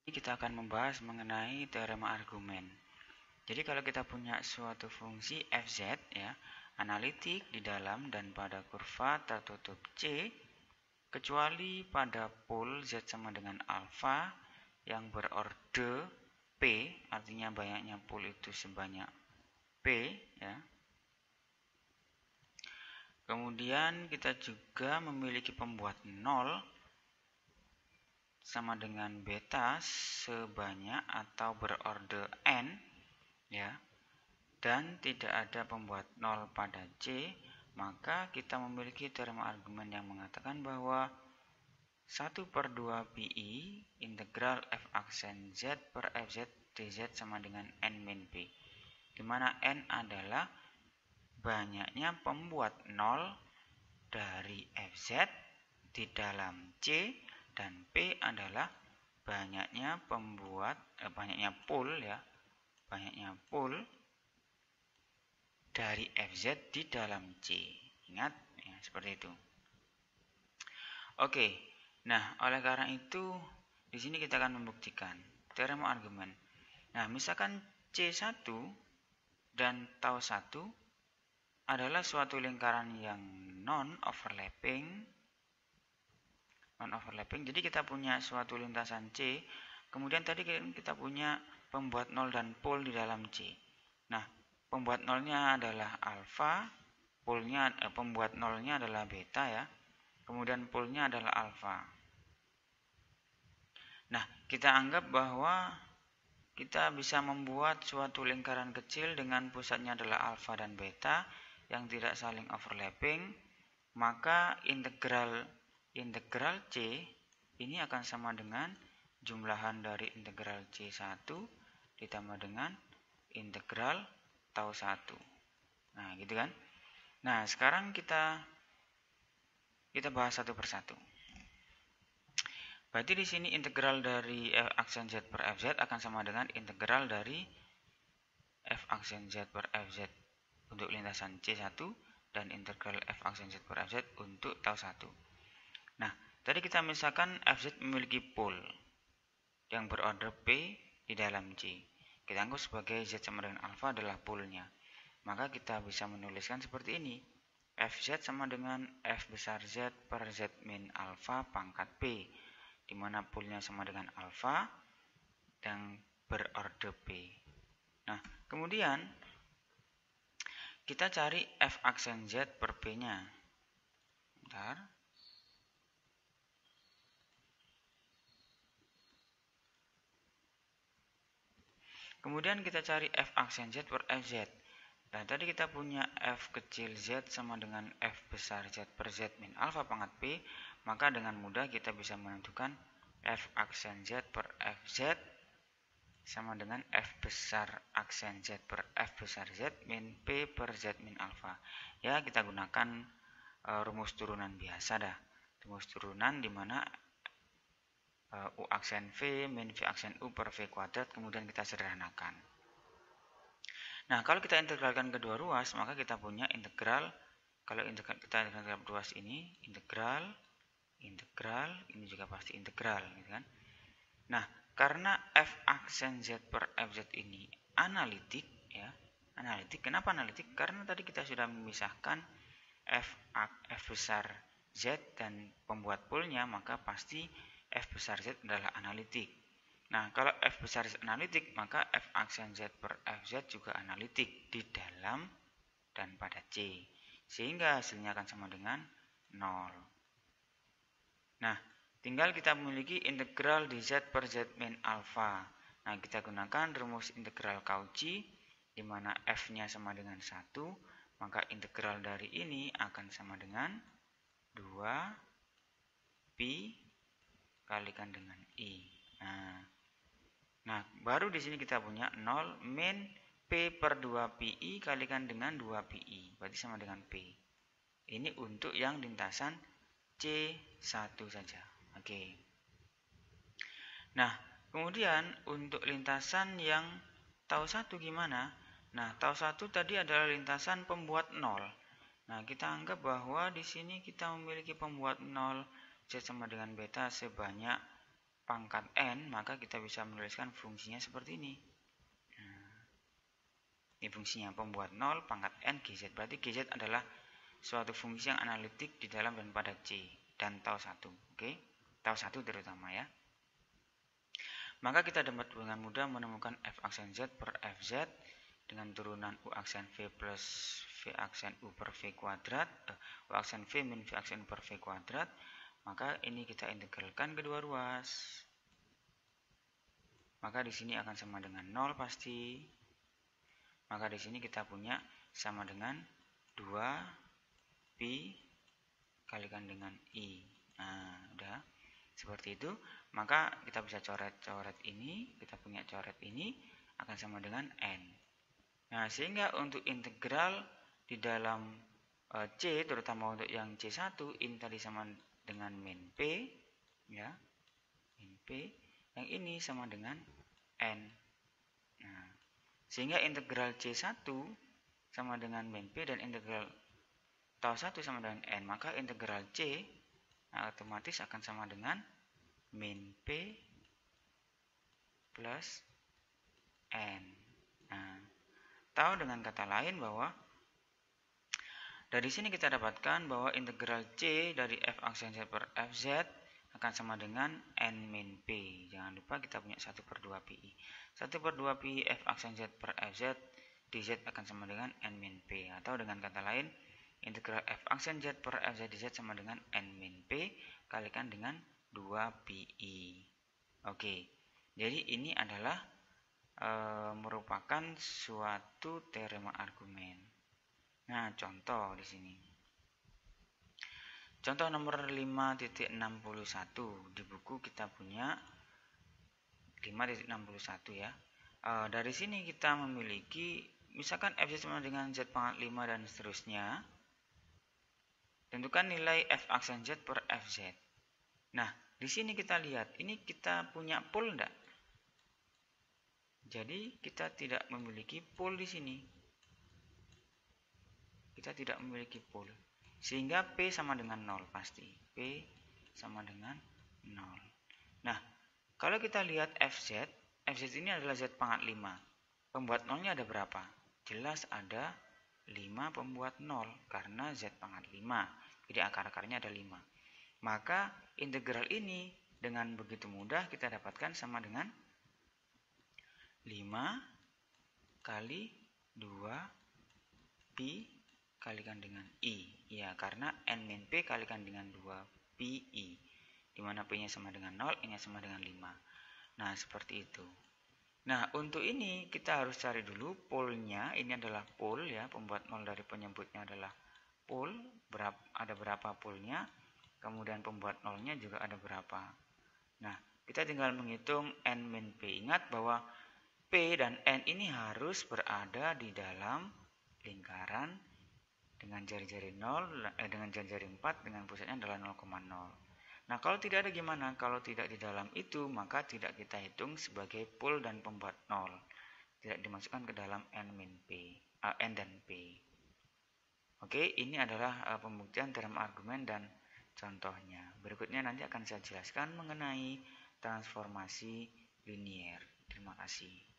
Kita akan membahas mengenai teorema argumen. Jadi kalau kita punya suatu fungsi fz ya, analitik di dalam dan pada kurva tertutup C, kecuali pada pol z sama dengan alfa yang berorde P, artinya banyaknya pol itu sebanyak P ya. Kemudian kita juga memiliki pembuat 0 sama dengan beta sebanyak atau berorde n ya, dan tidak ada pembuat 0 pada C, maka kita memiliki teorema argumen yang mengatakan bahwa 1/2 pi integral f aksen z per fz dz sama dengan n min p, di mana n adalah banyaknya pembuat 0 dari fz di dalam C, dan P adalah banyaknya pol ya, banyaknya pol dari fz di dalam C. Ingat ya, seperti itu. Oke. Nah, oleh karena itu di sini kita akan membuktikan teorema argumen. Nah, misalkan C1 dan tau 1 adalah suatu lingkaran yang non overlapping. Jadi kita punya suatu lintasan C, kemudian tadi kita punya pembuat 0 dan pol di dalam C. Nah, pembuat 0-nya adalah alfa, pembuat 0-nya adalah beta ya. Kemudian polnya adalah alfa. Nah, kita anggap bahwa kita bisa membuat suatu lingkaran kecil dengan pusatnya adalah alfa dan beta yang tidak saling overlapping, maka integral C ini akan sama dengan jumlahan dari integral C1 ditambah dengan integral tau 1. Nah, gitu kan? Nah, sekarang kita bahas satu persatu. Berarti di sini integral dari f aksen z per fz akan sama dengan integral dari f aksen z per fz untuk lintasan C1 dan integral f aksen z per fz untuk tau 1. Nah, tadi kita misalkan fz memiliki pol yang berorder P di dalam C. Kita anggap sebagai z sama dengan alfa adalah polnya. Maka kita bisa menuliskan seperti ini. Fz sama dengan f besar z per z min alfa pangkat P, di mana polnya sama dengan alfa dan berorder P. Nah, kemudian kita cari f aksen z per P-nya. Bentar. Kemudian kita cari f aksen z per fz. Nah, tadi kita punya f kecil z sama dengan f besar z per z min alfa pangkat P, maka dengan mudah kita bisa menentukan f aksen z per fz sama dengan f besar aksen z per f besar z min P per z min alfa. Ya, kita gunakan rumus turunan biasa dah. Rumus turunan di mana U aksen V min V aksen U per V kuadrat, kemudian kita sederhanakan. Nah, kalau kita integralkan kedua ruas, maka kita punya integral, kalau kita integralkan ruas ini, integral, ini juga pasti integral, gitu kan. Nah, karena F aksen Z per FZ ini analitik, ya, analitik. Kenapa analitik? Karena tadi kita sudah memisahkan F besar Z dan pembuat polnya, maka pasti F besar Z adalah analitik. Nah, kalau F besar Z analitik, maka F aksen Z per FZ juga analitik di dalam dan pada C. Sehingga hasilnya akan sama dengan 0. Nah, tinggal kita memiliki integral di Z per Z min alfa. Nah, kita gunakan rumus integral Cauchy, di mana F-nya sama dengan 1, maka integral dari ini akan sama dengan 2 pi kalikan dengan I. Nah, baru di sini kita punya 0 min P per 2 pi kalikan dengan 2 pi. Berarti sama dengan P. Ini untuk yang lintasan C1 saja. Oke. Nah, kemudian untuk lintasan yang tau 1 gimana? Nah, tau 1 tadi adalah lintasan pembuat 0. Nah, kita anggap bahwa di sini kita memiliki pembuat 0 Z sama dengan beta sebanyak pangkat n, maka kita bisa menuliskan fungsinya seperti ini. Ini fungsinya pembuat 0 pangkat n GZ. Berarti GZ adalah suatu fungsi yang analitik di dalam dan pada C dan tau 1. Oke, tau 1 terutama ya. Maka kita dapat dengan mudah menemukan f aksen Z per fz dengan turunan u aksen V plus V aksen U per V kuadrat, U aksen V min V aksen U per V kuadrat. Maka ini kita integralkan kedua ruas. Maka di sini akan sama dengan 0 pasti. Maka di sini kita punya sama dengan 2 pi kalikan dengan i. Nah, udah seperti itu. Maka kita bisa coret-coret ini, kita punya coret ini akan sama dengan n. Nah, sehingga untuk integral di dalam C, terutama untuk yang C1, ini tadi sama dengan min P, ya, min P. Yang ini sama dengan n. Nah, sehingga integral C1 sama dengan min P dan integral tau 1 sama dengan n. Maka integral C otomatis akan sama dengan min P plus n. Nah, tahu dengan kata lain bahwa dari sini kita dapatkan bahwa integral C dari f aksen Z per fz akan sama dengan n min P. Jangan lupa kita punya 1/2 pi. 1/2 pi f aksen Z per fz dz akan sama dengan n min P. Atau dengan kata lain, integral f aksen Z per fz dz sama dengan n min P kalikan dengan 2 pi. Oke, jadi ini adalah merupakan suatu teorema argumen. Nah, contoh di sini. Contoh nomor 5.61 di buku kita punya 5.61 ya. Dari sini kita memiliki misalkan fz sama dengan z pangkat 5 dan seterusnya. Tentukan nilai f aksen Z per fz. Nah, di sini kita lihat, ini kita punya pool enggak? Jadi kita tidak memiliki pool di sini. Kita tidak memiliki pool. Sehingga P sama dengan 0 pasti. P sama dengan 0. Nah, kalau kita lihat FZ, FZ ini adalah Z pangkat 5. Pembuat 0-nya ada berapa? Jelas ada 5 pembuat 0 karena Z pangkat 5. Jadi akar-akarnya ada 5. Maka integral ini dengan begitu mudah kita dapatkan sama dengan 5 kali 2 pi kalikan dengan i. Ya, karena n min p kalikan dengan 2 pi i. Dimana p-nya sama dengan 0, i-nya sama dengan 5. Nah, seperti itu. Nah, untuk ini kita harus cari dulu polnya. Ini adalah pol ya, pembuat 0 dari penyebutnya adalah pol. Ada berapa polnya. Kemudian pembuat 0-nya juga ada berapa. Nah, kita tinggal menghitung n min p. Ingat bahwa P dan N ini harus berada di dalam lingkaran dengan jari-jari 0, dengan jari-jari 4 dengan pusatnya adalah 0,0. Nah, kalau tidak ada gimana? Kalau tidak di dalam itu, maka tidak kita hitung sebagai pool dan pembuat 0. Tidak dimasukkan ke dalam N min P, N dan P. Oke, ini adalah pembuktian teorema argumen dan contohnya. Berikutnya nanti akan saya jelaskan mengenai transformasi linier. Terima kasih.